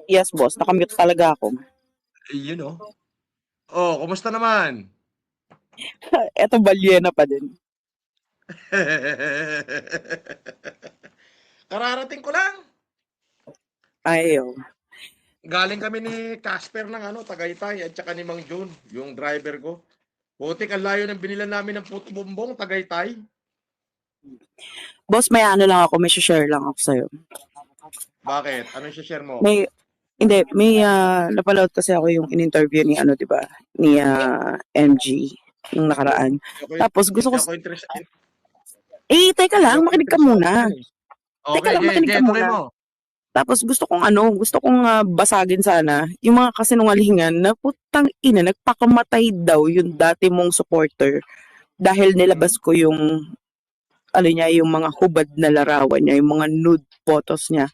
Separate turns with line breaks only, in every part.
Yes, boss. Nakamute talaga ako.
Yun oh. Oh, kumusta naman?
Eto, balyena pa din.
Kararating ko lang.
Ayaw.
Galing kami ni Casper ng Tagaytay at saka ni Mang Jun, yung driver ko. Putik, ang layo ng binila namin ng puto bumbong, Tagaytay.
Boss, may ano lang ako. May share lang ako sa'yo.
Bakit? Anong share mo?
Hindi, may napaload kasi ako yung in-interview ni di ba? Ni MG nung nakaraan. Tapos gusto ko teka lang, makinig ka muna. Teka
Okay,
lang, makinig ka
tuloy
muna.
mo.
Tapos gusto kong basagin sana yung mga kasinungalingan na putang ina, nagpakamatay daw yung dati mong supporter dahil nilabas ko yung yung mga hubad na larawan niya, yung mga nude photos niya.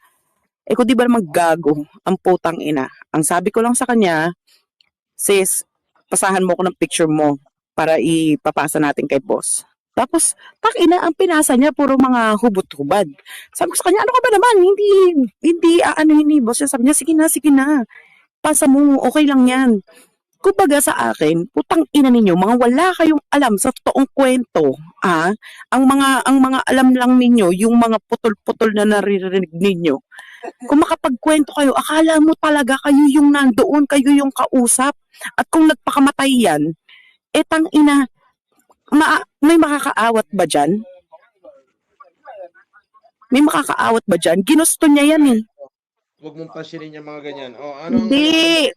Kung di ba naman gago ang putang ina. Ang sabi ko lang sa kanya, sis, pasahan mo ko ng picture mo para ipapasa natin kay boss. Tapos, ina, ang pinasa niya, puro mga hubot-hubad. Sabi ko sa kanya, ano ka ba naman? Hindi aanuhin ni boss. Sabi niya, sige na. Pasa mo, okay lang yan. Kumbaga sa akin, putang ina ninyo, mga wala kayong alam sa totoong kwento. Ang mga alam lang ninyo, yung mga putol-putol na naririnig ninyo. Kung makapagkwento kayo, akala mo talaga kayo yung nandoon, kayo yung kausap. At kung nagpakamatay yan, tang ina, may makakaawat ba dyan? May makakaawat ba dyan? Ginusto niya yan eh.
Huwag mong pansinin yung mga ganyan.
Hindi.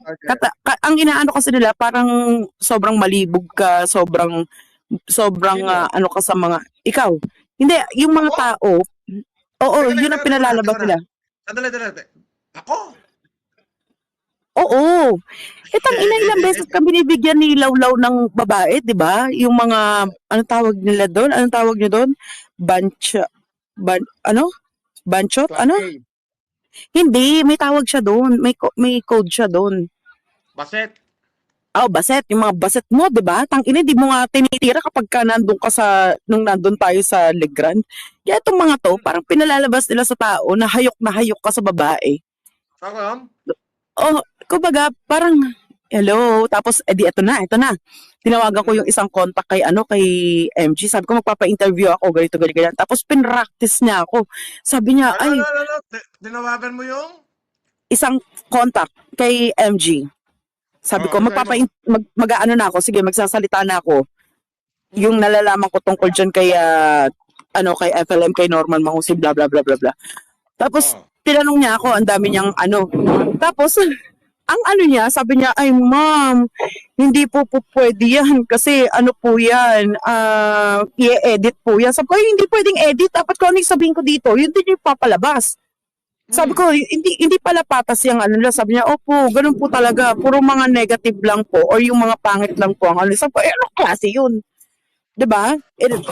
Ang inaano kasi nila, parang sobrang malibog ka, sobrang ano ka sa mga, ikaw. Hindi, yung mga tao, oo, yun ang pinalalabas nila.
Sandali. Ako?
Oo. Tang ina, ilang beses ka binibigyan ni Lawlaw ng babae, di ba? Yung mga, anong tawag nila doon? Anong tawag niyo doon? Banchot? Ano? Hindi, may tawag siya doon. May code siya doon.
Baset?
Baset. Yung mga baset mo, di ba? Tangina, di mo nga tinitira kapag ka nung nandun tayo sa Legrand. Kaya itong mga to, parang pinalalabas nila sa tao na hayok ka sa babae. Kumbaga, parang, hello, tapos, ito na. Tinawagan ko yung isang contact kay MG. Sabi ko, magpapa-interview ako, ganito. Tapos, pinractice niya ako. Sabi niya,
tinawagan mo yung?
Isang contact kay MG. Sabi ko, mag-ano na ako, sige, magsasalita na ako. Yung nalalaman ko tungkol dyan kay, kay FLM, kay Norman Mahusin, bla bla bla bla bla. Tapos, tinanong niya ako, ang dami niyang Tapos, ang niya, sabi niya, ay ma'am, hindi po pwede yan kasi po yan, i-edit po yan. Sabi ko, hindi pwedeng edit, dapat ko ano yung sabihin ko dito, yun din yung papalabas. Sabi ko, hindi pala patas yung sabi niya, opo, ganun po talaga, puro mga negative lang po or yung mga pangit lang po ang Sabi ko, ano klase yun? 'Di ba?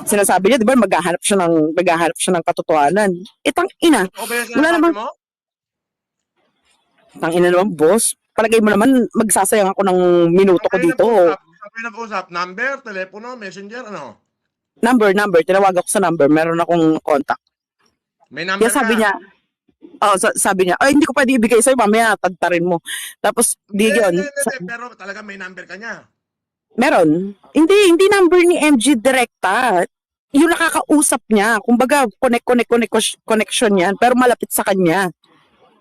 Sinasabi niya, 'di ba, maghahanap siya ng katotohanan. Tang ina. Wala naman. Tang ina naman, boss. Palagay mo naman, magsasayang ako ng minuto ko dito.
Pinag-usap, number, telepono, messenger, ano?
Number. Tinawag ako sa number. Meron akong contact.
May number
sabi niya, sabi niya, ay, hindi ko pwede ibigay sa'yo, mamaya tagtarin mo. Tapos,
pero talaga may number ka niya.
Meron. Hindi number ni MG direkta. Yung nakakausap niya. Kumbaga, connection yan, pero malapit sa kanya.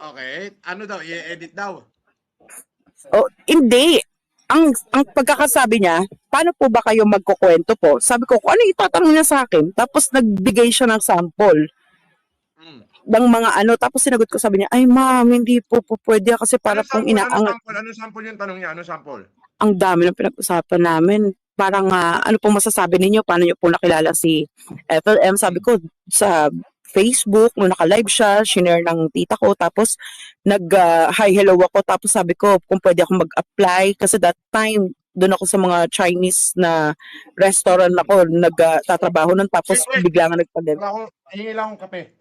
Okay. Ano daw? I-edit daw?
Hindi. Ang pagkakasabi niya, paano po ba kayo magkukwento po? Sabi ko, kung ano itatanong niya sa akin? Tapos nagbigay siya ng sample. Ng mga tapos sinagot ko, sabi niya, ay ma'am, hindi po pwede kasi para pong inaangat.
Ano sample yung tanong niya? Ano sample?
Ang dami ng pinag-usapan namin. Parang, ano pong masasabi ninyo? Paano niyo po nakilala si FLM? Sabi ko, sa Facebook, nung naka-live siya, shinare ng tita ko, tapos hi, hello ako, tapos sabi ko, kung pwede ako mag-apply, kasi that time, doon ako sa mga Chinese na restaurant ako, nagtatrabaho nun, tapos bigla nga nagpag-live.
Hingi lang akong kape.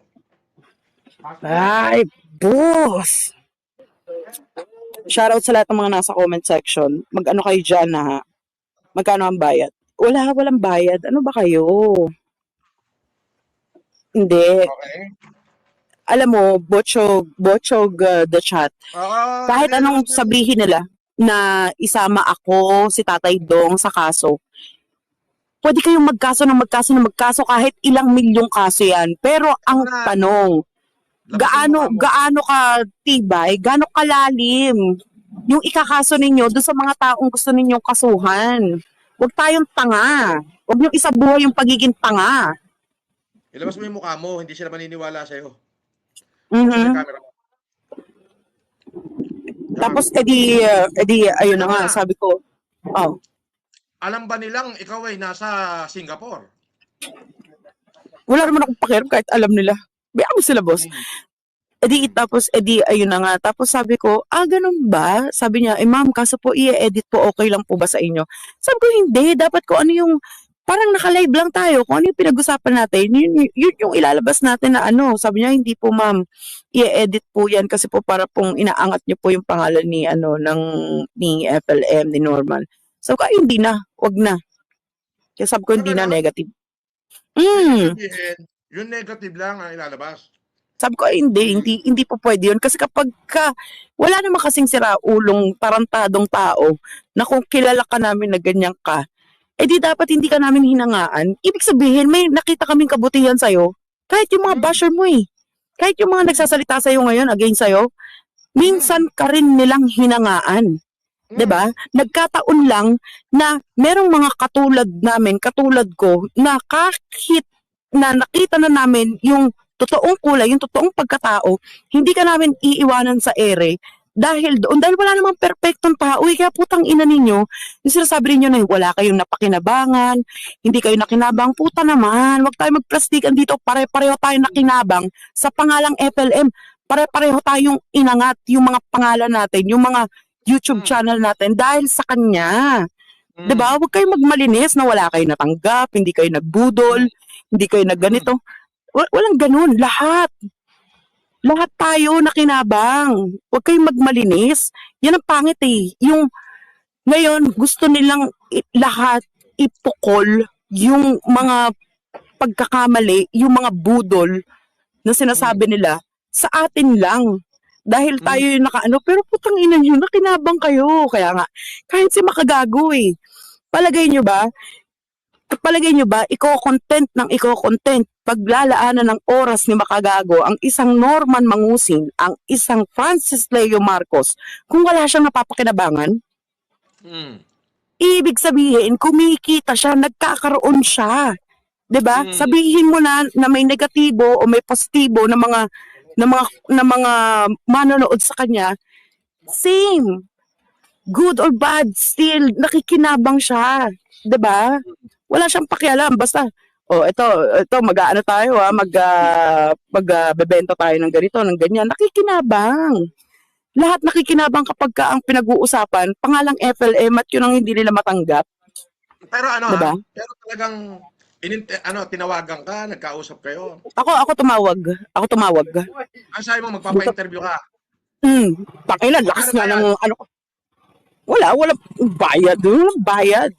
Ay, boss! Shoutout sa lahat ng mga nasa comment section. Mag-ano kayo dyan ha? Magkano ang bayad? Walang bayad. Ano ba kayo? Hindi.
Okay.
alam mo, bochog the chat.
Oo,
Kahit anong
nilabas mo yun.
sabihin nila na isama ako, si Tatay Dong sa kaso, pwede kayong magkaso kahit ilang milyong kaso yan. Pero
Oo
ang
nga,
tanong,
labasin mo ka mo.
gaano ka tibay, gaano kalalim yung ikakaso ninyo doon sa mga taong gusto ninyong kasuhan. Huwag tayong tanga. Huwag niyong isabuhay yung pagiging tanga.
Ilabas mo yung mukha mo, hindi sila maniniwala sa'yo. Buksan mo yung
Mhm.
camera mo. Yan.
Tapos, ayun
Ito
na nga,
nga,
sabi ko, oh,
alam ba nilang ikaw ay nasa Singapore?
wala naman akong pakialam kahit alam nila. Bayaan mo sila, boss.
Hmm.
Tapos, ayun na nga. Tapos sabi ko, ganun ba? Sabi niya, ma'am, kaso po i-edit po, okay lang po ba sa inyo? Sabi ko, hindi. Dapat ko ano yung, parang naka-live lang tayo. Kung ano yung pinag-usapan natin, yun yung ilalabas natin na ano. Sabi niya, hindi po ma'am, i-edit po yan kasi po para pong inaangat niyo po yung pangalan ni, ni FLM, ni Norman. Sabi ko, hindi na. Wag na. Kaya sabi ko, hindi na
Talaga?
negative.
Ibig
Mm.
sabihin, yung negative lang ang ilalabas.
Sabi ko, hindi po pwede yun. Kasi wala naman kasing siraulong, tarantadong tao na kung kilala ka namin na ganyan ka, di dapat hindi ka namin hinangaan. Ibig sabihin, may nakita kaming kabutihan sa'yo. Kahit yung mga
Hmm.
basher mo Kahit yung mga nagsasalita sa'yo ngayon, against sa'yo, minsan ka rin nilang hinangaan. 'Di
Hmm.
ba? Nagkataon lang na merong mga katulad namin, katulad ko, na kahit na nakita na namin yung totoong kulay, yung totoong pagkatao, hindi ka namin iiwanan sa ere dahil doon, dahil wala namang perpektong tao. Kaya putang ina ninyo, yung sinasabi ninyo na wala kayong napakinabangan, hindi kayo nakinabang, puta naman, wag tayo magplastikan dito, pare-pareho tayo nakinabang sa pangalang FLM, pare-pareho tayong inangat yung mga pangalan natin, yung mga YouTube
Hmm.
channel natin dahil sa kanya. 'Di
Hmm.
ba? Huwag kayong magmalinis na wala kayong natanggap, hindi kayo nagbudol,
Hmm.
hindi kayo
Hmm.
nagganito. Walang ganun. Lahat. Lahat tayo nakinabang. Huwag kayong magmalinis. Yan ang pangit eh. Yung ngayon, gusto nilang lahat ipukol yung mga pagkakamali, yung mga budol na
Hmm.
sinasabi nila sa atin lang. Dahil
Hmm.
tayo yung nakaano, pero putang ina nyo, nakinabang kayo. Kaya nga, kahit si makagago palagay nyo ba, iko-content, paglalaanan ng oras ni Makagago ang isang Norman Mangusin, ang isang Francis Leo Marcos, kung wala siyang napapakinabangan?
Hmm.
Ibig sabihin, kumikita siya, nagkakaroon siya. 'Di ba?
Hmm.
Sabihin mo na may negatibo o may positibo na mga manonood sa kanya, same. Good or bad, still nakikinabang siya, 'di ba? Wala siyang pakialam basta ito mag-aano tayo bebenta tayo ng ganito, ng ganyan. Nakikinabang. Lahat nakikinabang kapag ang pinag-uusapan pangalang FLM at yun ang hindi nila matanggap,
Pero
'di ba?
pero talagang tinawagan ka, nagkausap kayo.
Ako tumawag. Ako tumawag.
Ang sabi mo
Gusto,
magpapa-interview ka.
pakailan lakas
Magkano
nga
bayad?
ng ano ko. Walang bayad, walang bayad.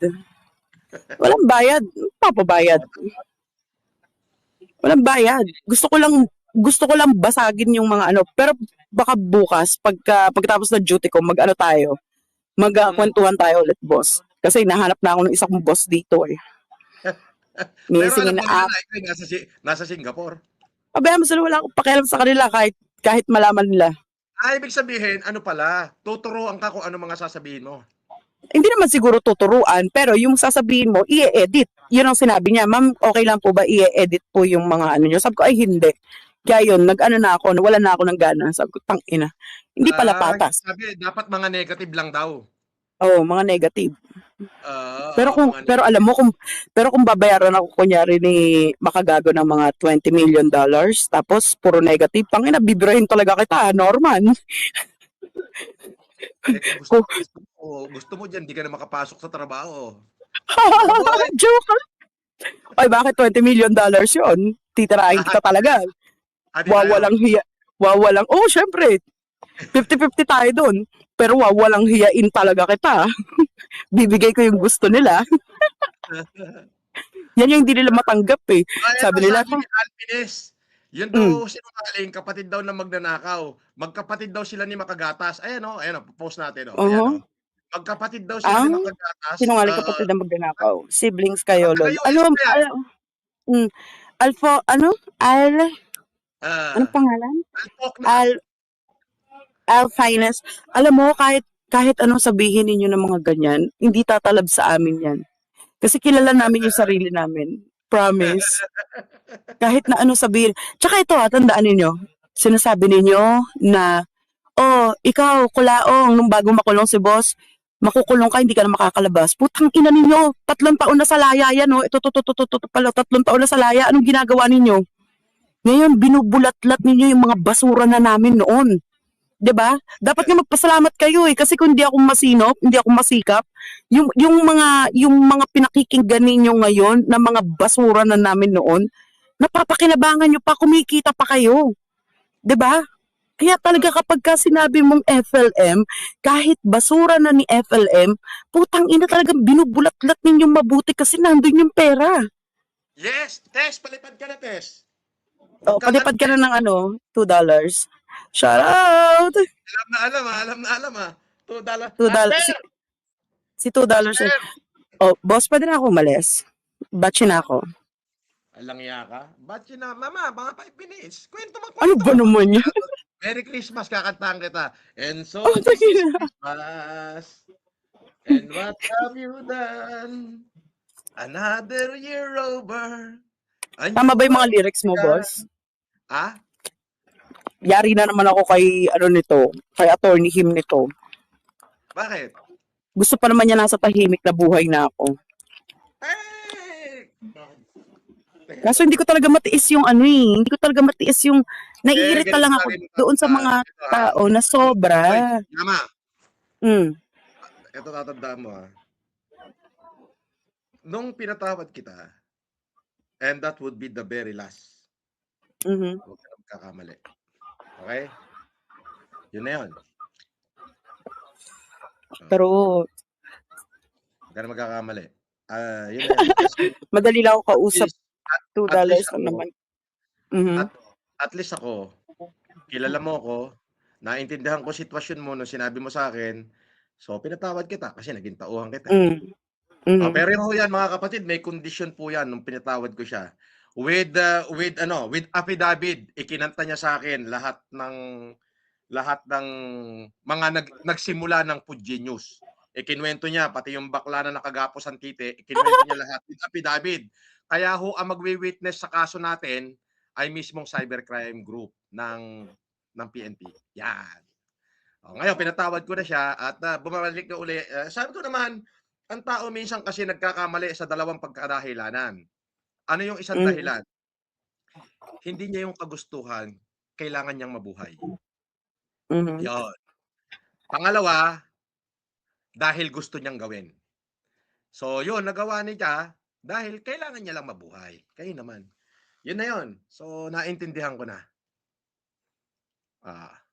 Walang bayad, papabayad. Walang bayad. Gusto ko lang basagin yung mga ano, pero baka bukas pagtapos ng duty ko, mag-ano tayo,
Hmm.
magkwentuhan tayo ulit, boss. Kasi nahanap na ako ng isang boss dito eh.
Pero alam
Nisingin
ba nila
na
na ikaw ay nasa Singapore?
pabayaan mo sila, wala akong pakialam sa kanila kahit malaman nila.
Ibig sabihin, ano pala, tuturuan ka kung ano mga sasabihin mo.
Hindi naman siguro tuturuan, pero yung sasabihin mo, i-edit. Yun ang sinabi niya, ma'am, okay lang po ba i-edit po yung mga ano niyo? Sabi ko, ay hindi. Kaya yun, nag-ano na ako, wala na ako ng gana. Sabi ko, tang ina. Hindi pala patas.
Sabi, dapat mga negative lang daw.
Oo, mga negative.
Mga
Pero alam
negative.
mo kung babayaran ako kunyari ni Makagago ng mga $20 million, tapos puro negative, tangina, bibrahin talaga kita, Norman.
Kung
Kung
gusto mo diyan, di ka na makapasok sa trabaho. Boy!
joke. Ay, bakit $20 million yun? Titirahin kita talaga.
Adi tayo.
Wawalang hiya. Syempre, 50-50 tayo doon. Pero wawalang hiyain talaga kita. Bibigay ko yung gusto nila. Yan yung hindi nila matanggap eh.
Ito
Sabi nila,
sabi ni Alpines, Yun
Hmm.
daw sinungaling, kapatid daw ng magnanakaw. Magkapatid daw sila ni Makagatas. Ayan o, post natin o, ayan o.
Oo.
Magkapatid daw sila ni
Ang
Makagatas,
sinungaling kapatid ng magnanakaw. Siblings kayo, lol.
taga-US pa yan.
Hmm, anong pangalan?
Alpocnas.
Al Finest. Alam mo, kahit anong sabihin ninyo ng mga ganyan, hindi tatalab sa amin yan. Kasi kilala namin yung sarili namin. Promise. Kahit na ano sabihin. Tsaka ito tandaan ninyo, sinasabi ninyo na, oh, ikaw, kulaong, nung bago makulong si boss, makukulong ka, hindi ka na makakalabas. Putang ina ninyo, 3 taon na sa laya yan, oh. Ito pala, 3 taon na sa laya. Anong ginagawa ninyo? Ngayon, binubulat-lat ninyo yung mga basura na namin noon. 'Di ba? Dapat nga magpasalamat kayo kasi kung hindi ako masinop, hindi ako masikap, yung mga pinakikinggan ninyo ngayon na mga basura na namin noon, napapakinabangan niyo pa, kumikita pa kayo, 'di ba? Kaya talaga kapag ka sinabi mong FLM, kahit basura na ni FLM, putang ina talagang binubulat-lat ninyong mabuti kasi nandun yung pera.
Yes, Tess, palipad ka na, Tess.
O,
Huwag kang ano,
palipad ka na
Tess.
ng $2. Shout out!
Alam $2.
$2.
Casper!
Si $2 yun.
Casper!
Oh, boss, pwede na ako umalis. Batch na ako.
Alang ya ka? Ba't yun na, mama, mga 5 minutes.
Ano
Kwento
ba
mo.
naman yan?
Merry Christmas, kakantahan kita. And
Oh,
so, this is
tangina.
Christmas. And what have you done? Another year over. A
Tama ba
new
yung
one
mga lyrics mo,
begun.
boss?
Ah?
Yari na naman ako kay Attorney Him nito.
Bakit?
Gusto pa naman niya nasa tahimik na buhay na ako.
Eh!
Kaso hindi ko talaga matiis yung hindi ko talaga matiis yung, naiirita
Ganito
lang ako
lagi
doon sa
tatandaan.
mga
Ito
tao na sobra.
Hoy, Yama,
Mm.
ito tatandaan mo Nung pinatawad kita, and that would be the very last.
Mhm.
Huwag ka na magkakamali. Okay? Yun na yun.
Pero
Huwag ka na magkakamali. Yun na yun. Kasi
madali lang ako
at
kausap,
least, at
$2
least
lang
ako,
naman. Mhm.
at least ako, kilala mo ako, naintindihan ko sitwasyon mo nung sinabi mo sa akin, so pinatawad kita kasi naging tauhan kita.
Mm. Mhm.
Pero yan mga kapatid, may kondisyon po yan nung pinatawad ko siya. With affidavit, ikinanta niya sa akin lahat ng mga nagsimula ng Food Genius. Ikinuwento niya pati yung bakla na nakagapos ang titi, ikinuwento niya lahat with affidavit. Kaya ang magwi-witness sa kaso natin ay mismong cybercrime group ng PNP. Yan. Ngayon pinatawad ko na siya at bumalik na uli. Sabi ko naman, ang tao minsan kasi nagkakamali sa dalawang pagkadahilanan. Ano yung isang
Mhm.
dahilan? Hindi niya yung kagustuhan, kailangan niyang mabuhay.
Mhm.
Yon. Pangalawa, dahil gusto niyang gawin. So yun, nagawa niya dahil kailangan niya lang mabuhay. Kayo naman. Yun na yun. So naintindihan ko na. Ah,